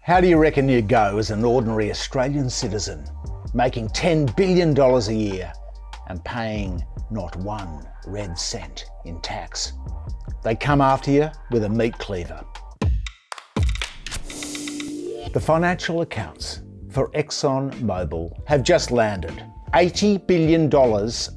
How do you reckon you go as an ordinary Australian citizen, making $10 billion a year and paying not 1 red cent in tax? They come after you with a meat cleaver. The financial accounts for Exxon Mobil have just landed. $80 billion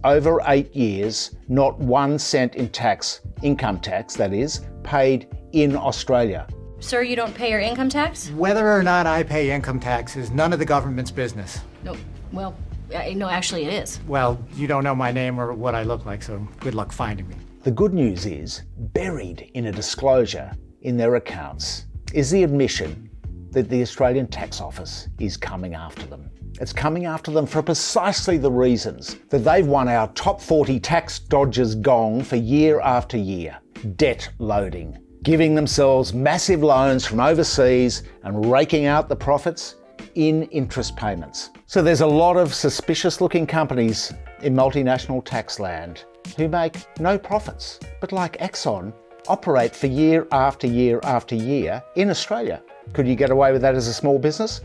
over 8 years, not 1 cent in tax, income tax that is, paid in Australia. Sir, you don't pay your income tax? Whether or not I pay income tax is none of the government's business. No, well, no, actually it is. Well, you don't know my name or what I look like, so good luck finding me. The good news is, buried in a disclosure in their accounts is the admission that the Australian Tax Office is coming after them. It's coming after them for precisely the reasons that they've won our top 40 tax dodgers gong for year after year. Debt loading, giving themselves massive loans from overseas and raking out the profits in interest payments. So there's a lot of suspicious looking companies in multinational tax land who make no profits, but like Exxon, operate for year after year after year in Australia. Could you get away with that as a small business?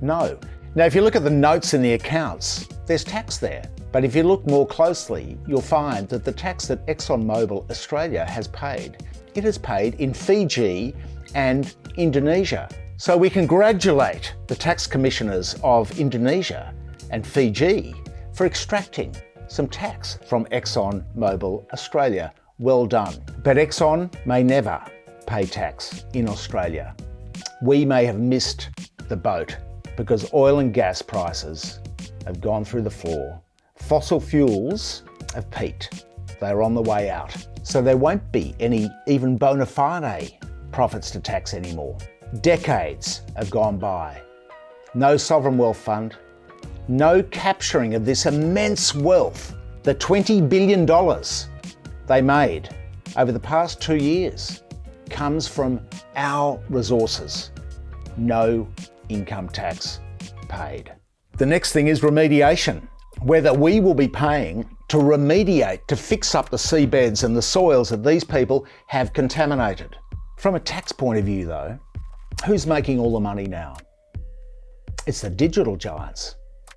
No. Now, if you look at the notes in the accounts, there's tax there. But if you look more closely, you'll find that the tax that Exxon Mobil Australia has paid, it is paid in Fiji and Indonesia. So we congratulate the tax commissioners of Indonesia and Fiji for extracting some tax from Exxon Mobil Australia. Well done. But Exxon may never pay tax in Australia. We may have missed the boat because oil and gas prices have gone through the floor. Fossil fuels have peaked. They're on the way out. So there won't be any even bona fide profits to tax anymore. Decades have gone by. No sovereign wealth fund, no capturing of this immense wealth, the $20 billion they made over the past 2 years comes from our resources. No income tax paid. The next thing is remediation, whether we will be paying to remediate, to fix up the seabeds and the soils that these people have contaminated. From a tax point of view though, who's making all the money now? It's the digital giants.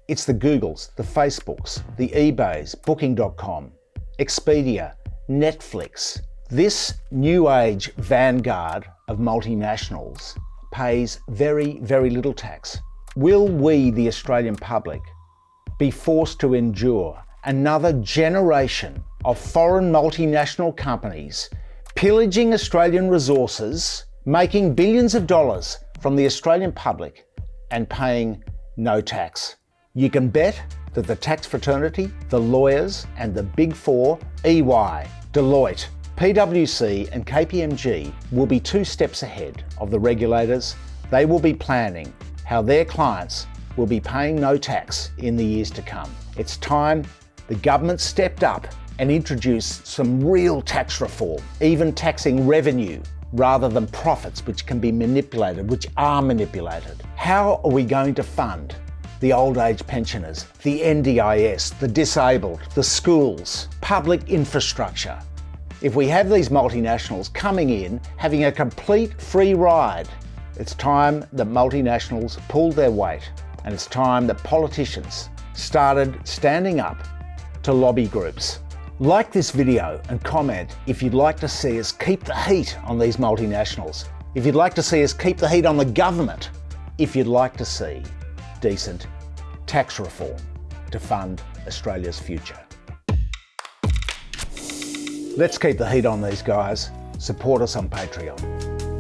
It's the Googles, the Facebooks, the eBays, Booking.com, Expedia, Netflix. This new age vanguard of multinationals pays very, very little tax. Will we, the Australian public, be forced to endure another generation of foreign multinational companies pillaging Australian resources, making billions of dollars from the Australian public and paying no tax? You can bet that the tax fraternity, the lawyers and the Big Four, EY, Deloitte, PwC and KPMG will be 2 steps ahead of the regulators. They will be planning how their clients will be paying no tax in the years to come. It's time the government stepped up and introduced some real tax reform, even taxing revenue rather than profits which can be manipulated, which are manipulated. How are we going to fund the old age pensioners, the NDIS, the disabled, the schools, public infrastructure? If we have these multinationals coming in, having a complete free ride, it's time that multinationals pulled their weight, and it's time that politicians started standing up to lobby groups. Like this video and comment if you'd like to see us keep the heat on these multinationals, if you'd like to see us keep the heat on the government, if you'd like to see decent tax reform to fund Australia's future. Let's keep the heat on these guys. Support us on Patreon.